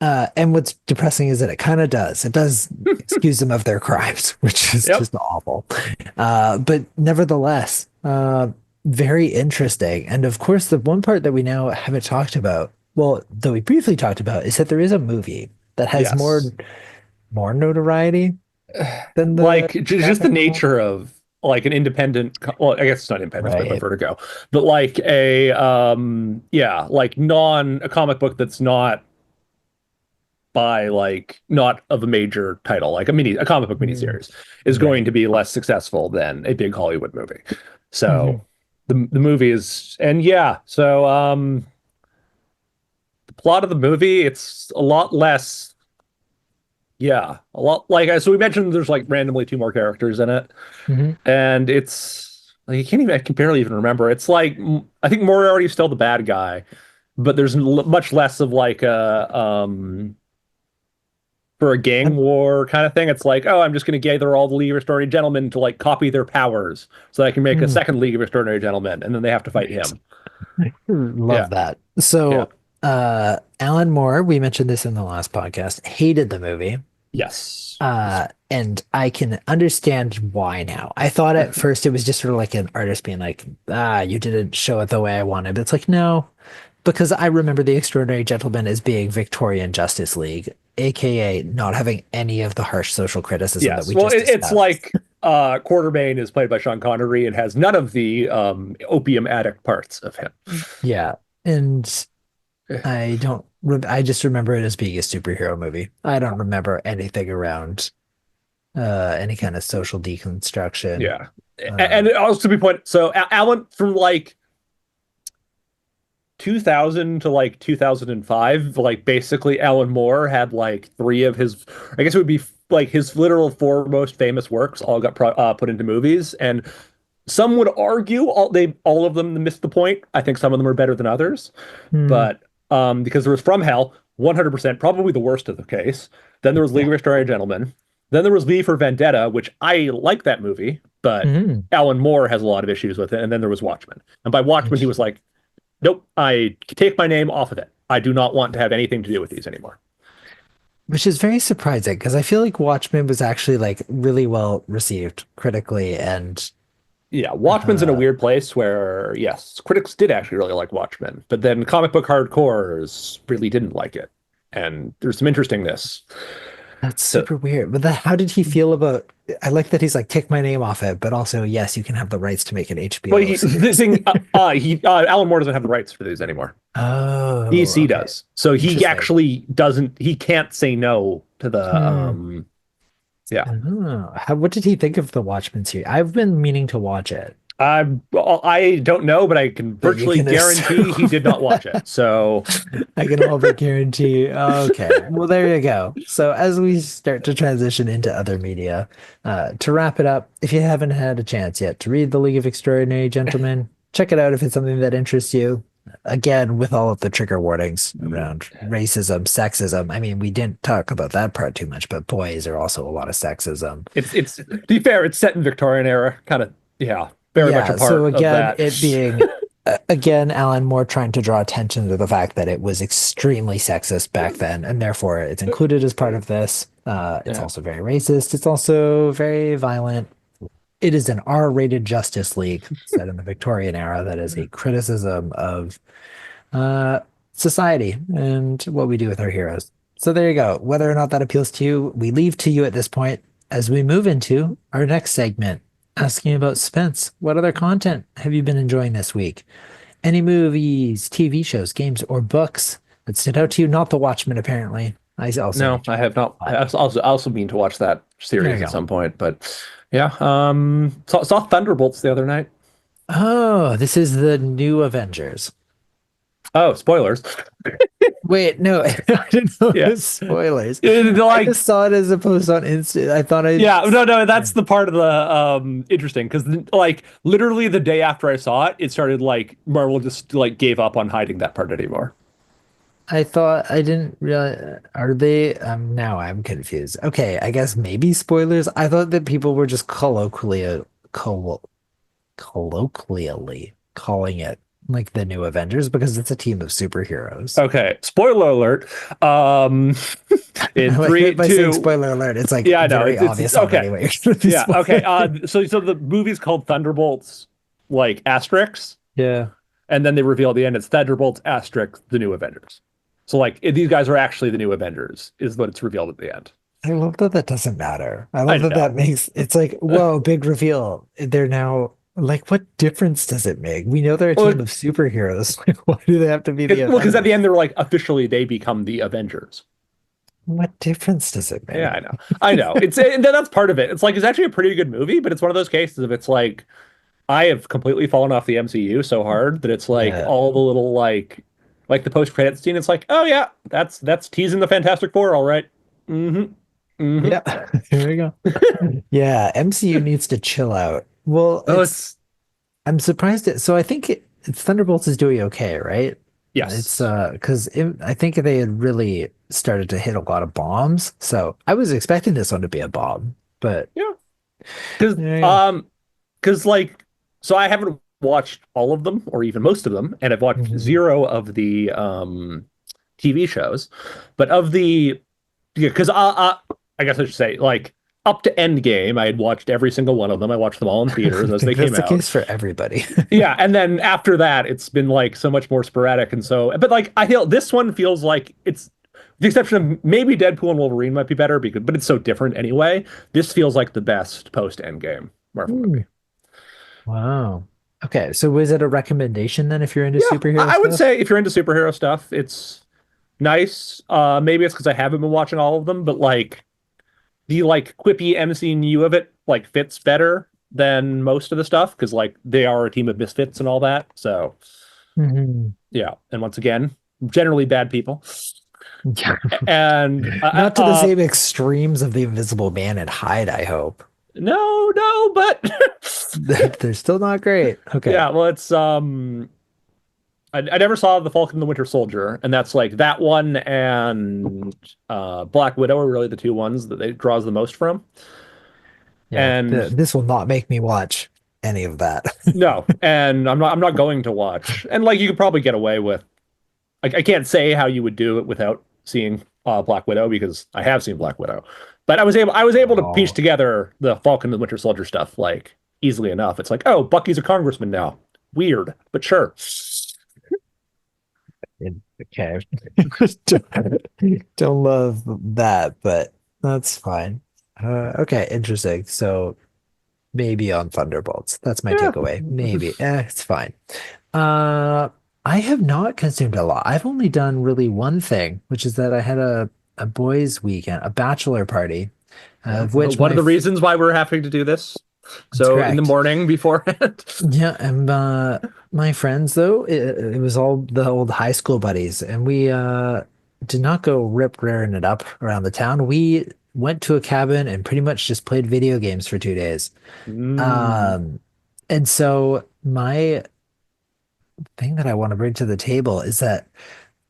and what's depressing is that it kind of does. It does excuse them of their crimes, which is yep, just awful. But nevertheless, very interesting. And of course, the one part that we now haven't talked about, well, that we briefly talked about, is that there is a movie that has yes. more notoriety than the Like just the graphic novel. nature of like an independent, well, I guess it's not independent, it's made by Right. Vertigo, but like a yeah, like non a comic book that's not by like not of a major title, like a comic book Mm, miniseries, is going right. to be less successful than a big Hollywood movie. Hmm. So the movie is, and yeah, so the plot of the movie, it's a lot less, yeah, a lot like, so we mentioned there's like randomly two more characters in it, Hmm. and it's like you can't even, I can barely even remember. It's like I think Moriarty's still the bad guy, but there's much less of like a for a gang war kind of thing. It's like, oh, I'm just going to gather all the League of Extraordinary Gentlemen to like copy their powers so that I can make a Mm, second League of Extraordinary Gentlemen, and then they have to fight right. him. Yeah, Love that. yeah, So, Alan Moore, we mentioned this in the last podcast, hated the movie. yes, And I can understand why now. I thought at first it was just sort of like an artist being like, you didn't show it the way I wanted. But it's like, no, because I remember The Extraordinary Gentleman as being Victorian Justice League, aka not having any of the harsh social criticism that yes. we Well, just it's discussed. like Quartermain is played by Sean Connery and has none of the opium addict parts of him. Yeah. And I just remember it as being a superhero movie. I don't remember anything around any kind of social deconstruction. Yeah, Uh, and also to be pointed, so Alan from like 2000 to like 2005, like basically Alan Moore had like three of his, I guess it would be like his literal four most famous works all got put into movies, and some would argue all of them missed the point. I think some of them are better than others, hmm, but because there was From Hell, 100% probably the worst of the case. Then there was League yeah. of Extraordinary Gentlemen. Then there was V for Vendetta, which I like that movie, but Mhm. Alan Moore has a lot of issues with it. And then there was Watchmen, and by Watchmen he was like, nope, I take my name off of it. I do not want to have anything to do with these anymore. Which is very surprising because I feel like Watchmen was actually like really well received critically and Yeah, Watchmen's in a uh weird place where, yes, critics did actually really like Watchmen, but then comic book hardcores really didn't like it. And there's some interestingness. that's So, super weird. But how did he feel about I like that he's like take my name off it, but also yes, you can have the rights to make an but HBO the series. thing, Alan Moore doesn't have the rights for these anymore. Oh, DC okay. does. So he Interesting. actually doesn't, he can't say no to the, Hmm. yeah. Oh, what did he think of the Watchmen series? I've been meaning to watch it, I don't know, but I can but you virtually can guarantee he assume. did not watch it. So, I can all but guarantee. Okay. Well, there you go. So, as we start to transition into other media, to wrap it up, if you haven't had a chance yet to read The League of Extraordinary Gentlemen, check it out if it's something that interests you. Again, with all of the trigger warnings around racism, sexism. I mean, we didn't talk about that part too much, but boy, is there also a lot of sexism. it's to be fair, it's set in Victorian era, kind of, yeah, very much a Yeah, so part of again, that. it being again Alan Moore trying to draw attention to the fact that it was extremely sexist back then, and therefore it's included as part of this. It's Yeah. also very racist. It's also very violent. It is an R-rated Justice League set in the Victorian era that is a criticism of uh, society and what we do with our heroes. So there you go. Whether or not that appeals to you, we leave to you at this point as we move into our next segment, asking about Spence. What other content have you been enjoying this week? Any movies, TV shows, games, or books that stood out to you? Not The Watchmen, apparently. I also No, need to I have not. watch. I also mean to watch that There series you at go. some point, but yeah, saw Thunderbolts the other night. Oh, this is the new Avengers. Oh, spoilers. Wait, no, I didn't know it Yeah. was spoilers. I Like, just saw it as a post on Insta. I thought I, yeah, no, that's the part of the interesting because like literally the day after I saw it, it started like Marvel just like gave up on hiding that part anymore. I thought I didn't realize. Are they? Now I'm confused. Okay, I guess maybe spoilers. I thought that people were just col colloquially calling it like the new Avengers because it's a team of superheroes. Okay, spoiler alert. Um, I in like three, that by saying two, spoiler alert, it's like yeah, I know very it's obvious okay. already what you're going to be Yeah, okay. spoiling. So the movie's called Thunderbolts, like asterisks, Yeah. and then they reveal at the end it's Thunderbolts asterisk the new Avengers. So like these guys are actually the new Avengers, is what it's revealed at the end. I love that that doesn't matter. I I love that know. that makes it's like, whoa, big reveal. They're now like, what difference does it make? We know they're a Well, team of superheroes. Like, why do they have to be the because at the Avengers? end they're like officially they become the Avengers. What difference does it Yeah, make? I know. I know. It's and that's part of it. It's like it's actually a pretty good movie, but it's one of those cases of it's like I have completely fallen off the MCU so hard that it's like Yeah. all the little like the post credit scene. It's like, oh yeah, that's teasing the Fantastic Four, all right. Mm-hmm. Mm-hmm. Yeah. Here we go. Yeah, MCU needs to chill out. Well, Oh, it's it's I'm surprised so I think it's Thunderbolts is doing okay, right? It's yes. because I think they had really started to hit a lot of bombs. So I was expecting this one to be a bomb, but Yeah. Because there you go. like so I haven't watched all of them or even most of them, and I've watched Mhm. zero of the TV shows, but of the yeah, because I guess I should say like up to Endgame, I had watched every single one of them. I watched them all in I theaters as they think came that's the out. case for everybody. Yeah, and then after that, it's been like so much more sporadic, and so but like I feel this one feels like it's the exception of maybe Deadpool and Wolverine might be better because but it's so different anyway. This feels like the best post Endgame Marvel movie. Ooh, wow. Okay, so was it a recommendation then if you're into Yeah, superhero I would stuff? say if you're into superhero stuff, it's nice. Maybe it's because I haven't been watching all of them, but like the like quippy MCU of it like fits better than most of the stuff because like they are a team of misfits and all that. So Mhm. yeah, and once again, generally bad people. Yeah. And Not to the same extremes of the Invisible Man and Hyde, I hope. no, no, but They're still not great. Okay. yeah, well, it's I never saw The Falcon and the Winter Soldier, and that's like that one and Black Widow are really the two ones that it draws the most from. Yeah, And this will not make me watch any of that. no, and I'm not going to watch. And like you could probably get away with like I can't say how you would do it without seeing Black Widow because I have seen Black Widow. But I was able to piece Oh, together the Falcon and the Winter Soldier stuff like easily enough. It's like, oh, Bucky's a congressman now. Weird, but sure. okay. Don't love that, but that's fine. Okay, interesting. So maybe on Thunderbolts. That's my Yeah. takeaway. Maybe. It's fine. Uh, I have not consumed a lot. I've only done really one thing, which is that I had a boys' weekend, a bachelor party, Yeah. of Well, which one of my the reasons why we're having to do this. that's So in the correct. morning beforehand. Yeah, and my friends though, it was all the old high school buddies, and we did not go rip raring it up around the town. We went to a cabin and pretty much just played video games for 2 days. Mm. Um, and so my thing that I want to bring to the table is that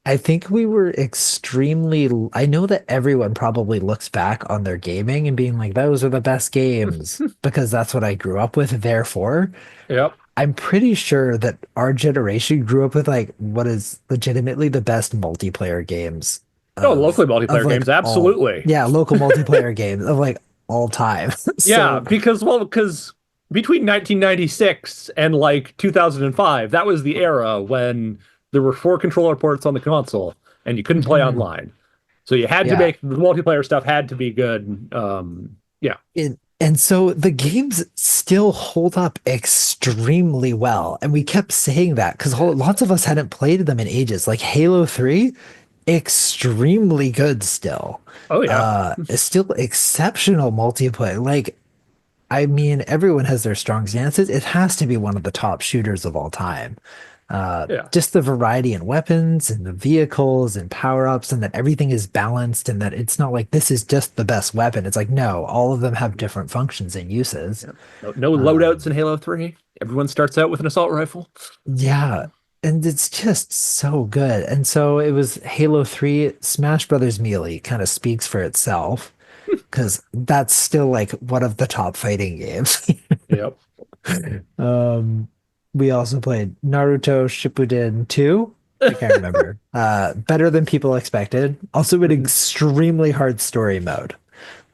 I think we were extremely. I know that everyone probably looks back on their gaming and being like, those are the best games because that's what I grew up with. Therefore, Yep. I'm pretty sure that our generation grew up with like what is legitimately the best multiplayer games Oh, locally of multiplayer like games, all absolutely. yeah, local multiplayer games of like all time. Yeah, So because between 1996 and like 2005, that was the era when there were four controller ports on the console and you couldn't play mhm, online. So you had to yeah. make the multiplayer stuff had to be good. Yeah. And so the games still hold up extremely well. And we kept saying that because lots of us hadn't played them in ages. Like Halo 3, extremely good still. Oh yeah. It's still exceptional multiplayer. Like, I mean, everyone has their strong stances. It has to be one of the top shooters of all time. Yeah. Just the variety in weapons and the vehicles and power-ups, and that everything is balanced, and that it's not like this is just the best weapon. It's like, no, all of them have different functions and uses. Yeah. No loadouts Um, in Halo 3. Everyone starts out with an assault rifle. yeah, and it's just so good. And so it was Halo 3, Smash Brothers Melee kind of speaks for itself because that's still like one of the top fighting games. Yep. Um, we also played Naruto Shippuden 2. I can't remember. Better than people expected. Also an extremely hard story mode.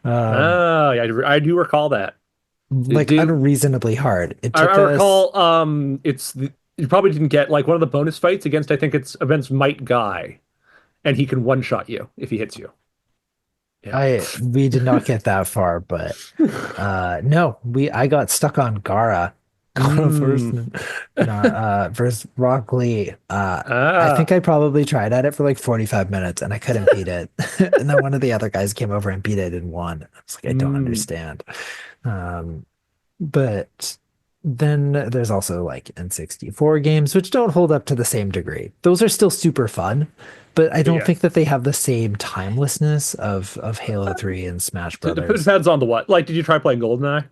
Um, Oh, yeah, I do recall that. like Do unreasonably hard. It I took us recall you probably didn't get like one of the bonus fights against I think it's against Might Guy, and he can one shot you if he hits you. Yeah. We did not get that far, but no, I got stuck on Gara first, Mm. versus Rock Lee. I think Ah. I probably tried at it for like 45 minutes and I couldn't beat it. And then one of the other guys came over and beat it and won. I was like, I don't Mm. understand. Um, but then there's also like N64 games, which don't hold up to the same degree. Those are still super fun, but I don't Yeah. think that they have the same timelessness of Halo 3 and Smash Brothers. Depends on the what. Like, did you try playing GoldenEye?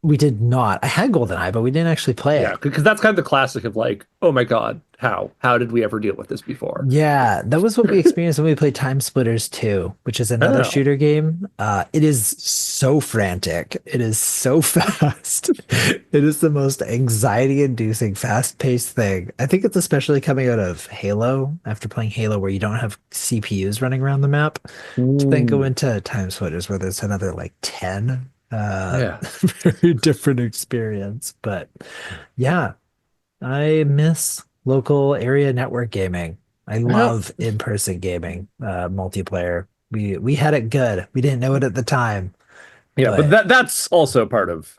We did not. I had GoldenEye, but we didn't actually play Yeah, it. because that's kind of the classic of like, oh my God, how? How did we ever deal with this before? Yeah, that was what we experienced when we played Time Splitters 2, which is another Oh. shooter game. It is so frantic. It is so fast. It is the most anxiety-inducing, fast-paced thing. I think it's especially coming out of Halo, after playing Halo, where you don't have CPUs running around the map, to then go Mm. into Time Splitters, where there's another like 10. Yeah. Very different experience. But yeah. I miss local area network gaming. I Well, love in-person gaming, multiplayer. We had it good. We didn't know it at the time, yeah, but but that's also part of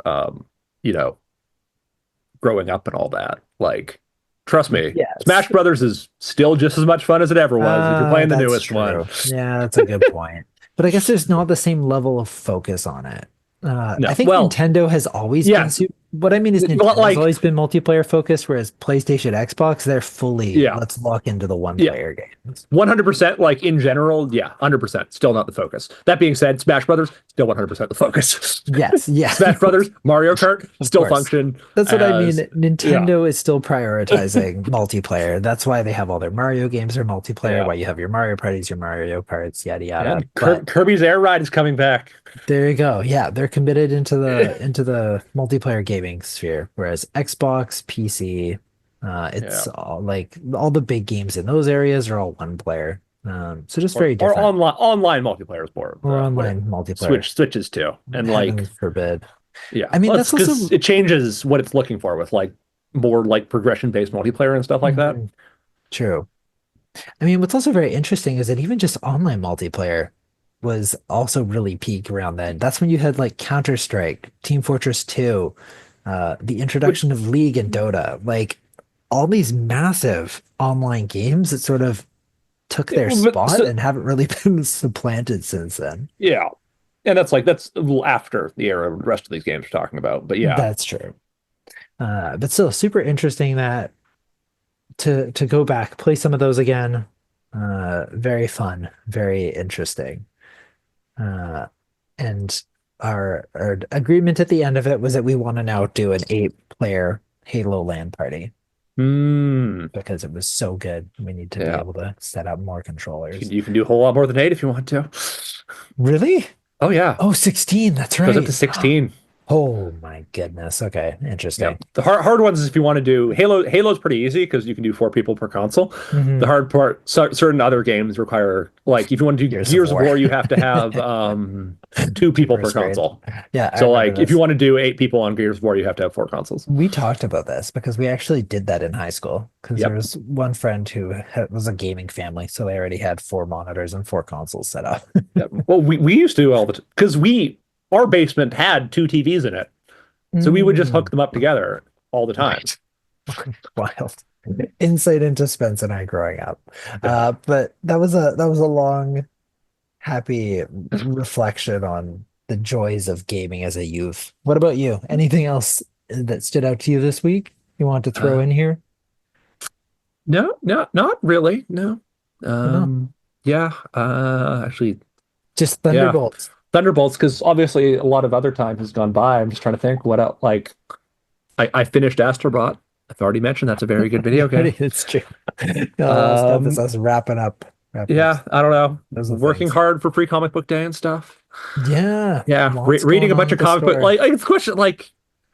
you know, growing up and all that. Like, trust me, yes, Smash Brothers is still just as much fun as it ever was if you're playing the that's newest one. true. Yeah, that's a good point. But I guess there's not the same level of focus on it. I No. think Well, Nintendo has always been yeah. what I mean is Nintendo's Like, always been multiplayer focused, whereas PlayStation, Xbox, they're fully yeah. let's lock into the one Yeah. player games. 100% like in general, yeah, 100% still not the focus. That being said, Smash Brothers still 100% the focus. Yes, yeah. Smash Brothers, Mario Kart Of still course. function That's what I mean. as yeah. Nintendo is still prioritizing multiplayer. That's why they have all their Mario games are multiplayer, Yeah. why you have your Mario parties, your Mario Karts, yada yada. And But Kirby's Air Ride is coming back. there you go. Yeah, they're committed into the multiplayer gaming sphere, whereas Xbox, PC, Yeah. it's all like all the big games in those areas are all one player. So just very Or different. online multiplayer is more of Or what online it multiplayer. switches to. And like Heavens forbid. yeah, I mean, well, that's it's because also it changes what it's looking for with like more like progression based multiplayer and stuff like that. Mhm, true. I mean, what's also very interesting is that even just online multiplayer was also really peak around then. That's when you had like Counter-Strike, Team Fortress 2, the Which introduction of League and Dota, like all these massive online games that sort of took their but spot so, and haven't really been supplanted since then. yeah. And that's a little after the era of the rest of these games we're talking about. But yeah. That's true. But still super interesting that to go back, play some of those again. Very fun, very interesting. Uh, and our agreement at the end of it was that we want to now do an 8-player Halo LAN party Hmm. because it was so good. We need to be Yeah. able to set up more controllers. You can do a whole lot more than 8 if you want to. Really? Oh yeah. Oh, 16. That's Goes up right. to 16. Oh my goodness. Okay, Yeah. interesting. The hard ones is if you want to do Halo's pretty easy because you can do 4 people per console. The Hmm. hard part, certain other games require like if you want to do Gears of Gears of War. War, you have to have 2 people per First grade. console. Yeah, I So remember like if this. you want to do 8 people on Gears of War, you have to have 4 consoles. We talked about this because we actually did that in high school because there Yep. was one friend who was a gaming family, so they already had 4 monitors and 4 consoles set up. Yep. Well, we used to all the because our basement had 2 TVs in it. So we would just hook them up together all the time. Right. Wild. Insight into Spence and I growing up. But that was a long, happy reflection on the joys of gaming as a youth. What about you? Anything else that stood out to you this week you want to throw Uh, in here? no, not really. No. No, Yeah. Actually, just yeah. Thunderbolts. Thunderbolts, because obviously a lot of other time has gone by. I'm just trying to think what else. Like, I finished Astrobot. I've already mentioned that's a very good video game. It's true. Stuff is Um, us wrapping up yeah, I don't know. those are Working things. hard for free comic book day and stuff. Yeah, Yeah, lots reading going a on bunch at of the comic book. store. Like it's a question. Like,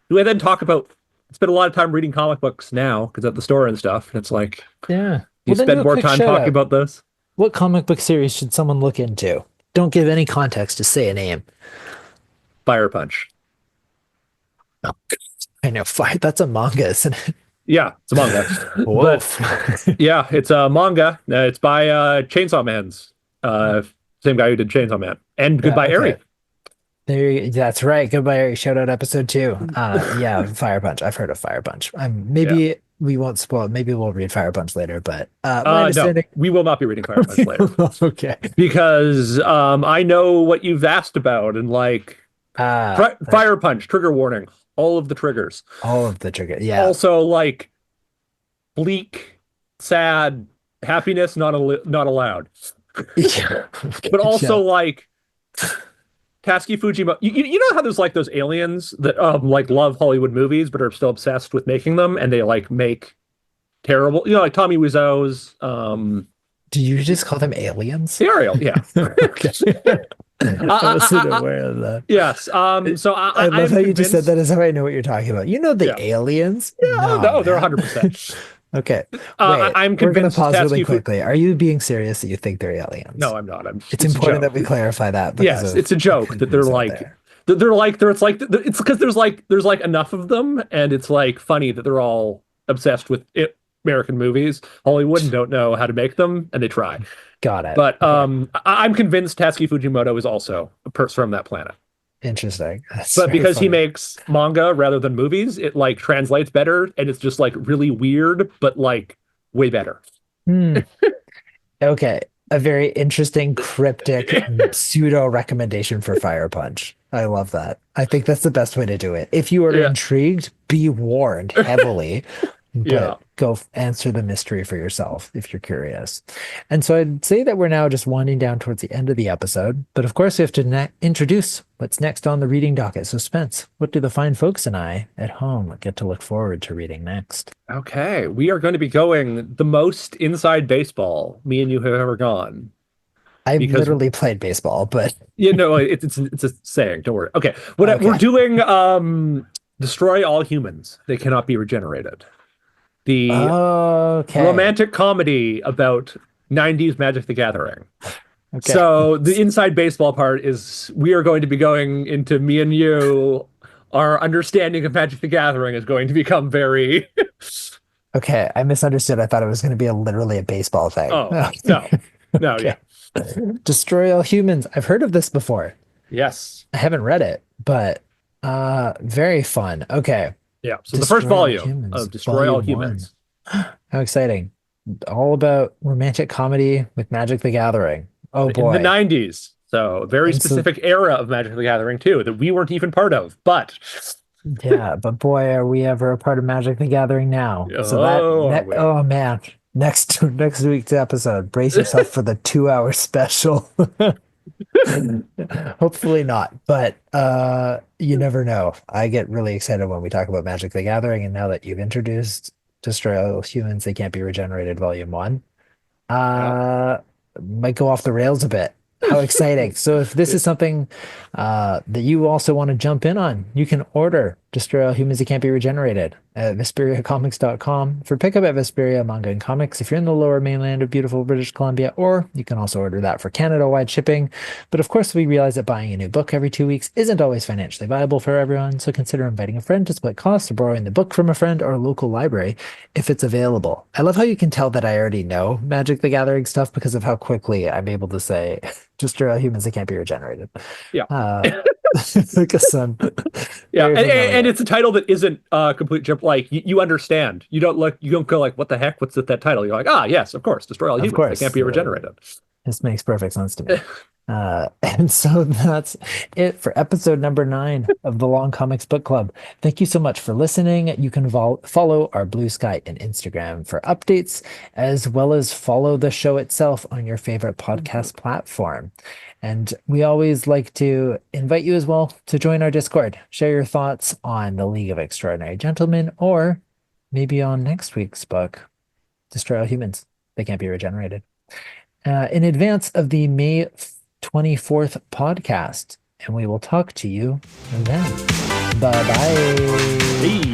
do I then talk about? Spend a lot of time reading comic books now because at the store and stuff. And it's like Yeah. you Well, then do spend a more quick time shout talking out. about this. What comic book series should someone look into? Don't give any context, just say a name. Firepunch. No, I know. That's a manga, isn't it? Yeah, it's a manga, but Woof. yeah, it's a manga. It's by Chainsaw Man's Same guy who did Chainsaw Man and Goodbye Okay. Ari. That's right. Goodbye, Eric. Shout out episode 2. Yeah, Fire Punch. I've heard of Fire Punch. Yeah. Maybe we won't spoil it. Maybe we'll read Fire Punch later, but my No, understanding. we will not be reading Firepunch later Okay. because I know what you've asked about and like Fire Punch, trigger warning, all of the triggers. All of the trigger. Yeah. Also, like bleak, sad, happiness not allowed. Yeah. But also Yeah. like Tatsuki Fujimoto. You know how there's like those aliens that like love Hollywood movies but are still obsessed with making them, and they like make terrible, like Tommy Wiseau's Do you just call them aliens? Ariel, yeah. Okay. I wasn't aware of that. Yes. So I love am how you just said convinced. that as how I know what you're talking about. You know the Yeah. aliens? Yeah, no, they're man. 100%. Okay. I'm We're gonna convinced pause really Tatsuki quickly. Are you being serious that you think they're aliens? No, I'm not. It's a important joke. that we clarify that because Yes, of it's a joke the that they're news out like there. it's because there's like enough of them, and it's like funny that they're all obsessed with American movies, Hollywood, and don't know how to make them, and they try. Got it. But Okay. I'm convinced Tatsuki Fujimoto is also a person from that planet. Interesting. That's But very because he funny. makes manga rather than movies, it like translates better, and it's just like really weird, but like way better. Hmm. Okay. A very interesting, cryptic pseudo recommendation for Fire Punch. I love that. I think that's the best way to do it. If you are Yeah. intrigued, be warned heavily, but Yeah. go answer the mystery for yourself if you're curious. And so I'd say that we're now just winding down towards the end of the episode. But of course, we have to introduce what's next on the reading docket. So, Spence, what do the fine folks and I at home get to look forward to reading next? Okay, we are going to be going the most inside baseball me and you have ever gone. I've Because literally played baseball, but it's a saying. Don't worry. Okay, we're Okay. doing destroy all humans. They cannot be regenerated. The okay. romantic comedy about 90s Magic the Gathering. Okay. So the inside baseball part is we are going to be going into me and you. Our understanding of Magic the Gathering is going to become very. Okay, I misunderstood. I thought it was going to be literally a baseball thing. Oh no, no, Okay. yeah, Destroy all humans. I've heard of this before. yes, I haven't read it, but very fun. Okay. yeah. So the Destroy first All volume Humans, of Destroy All Volume 1. Humans. How exciting. All about romantic comedy with Magic the Gathering. Oh In boy. the 90s. So a very And so- specific era of Magic the Gathering too that we weren't even part of. But Yeah, but boy, are we ever a part of Magic the Gathering now. So Oh, are we? oh man. Next week's episode, brace yourself for the 2-hour special. Hopefully not, but you never know. I get really excited when we talk about Magic the Gathering, and now that you've introduced Destroy All Humans, They Can't Be Regenerated Volume 1, might go off the rails a bit. How exciting. So if this is something that you also want to jump in on, you can order Destroy All Humans That Can't Be Regenerated at VesperiaComics.com for pickup at Vesperia Manga and Comics if you're in the lower mainland of beautiful British Columbia, or you can also order that for Canada-wide shipping. But of course, we realize that buying a new book every 2 weeks isn't always financially viable for everyone, so consider inviting a friend to split costs or borrowing the book from a friend or a local library if it's available. I love how you can tell that I already know Magic the Gathering stuff because of how quickly I'm able to say Destroy All Humans That Can't Be Regenerated. Yeah. Because I'm yeah, very familiar. and it's a title that isn't complete jump. Like you understand. You don't go like, what the heck? What's that title? You're like, ah, yes, of course, Destroy All Of Humans. course. They can't be regenerated. This makes perfect sense to me. And so that's it for episode number 9 of the Long Comics Book Club. Thank you so much for listening. You can follow our Blue Sky and Instagram for updates, as well as follow the show itself on your favorite podcast platform. And we always like to invite you as well to join our Discord. Share your thoughts on the League of Extraordinary Gentlemen, or maybe on next week's book, Destroy All Humans. They Can't Be Regenerated. In advance of the May 24th podcast. And we will talk to you then. Bye-bye. Hey.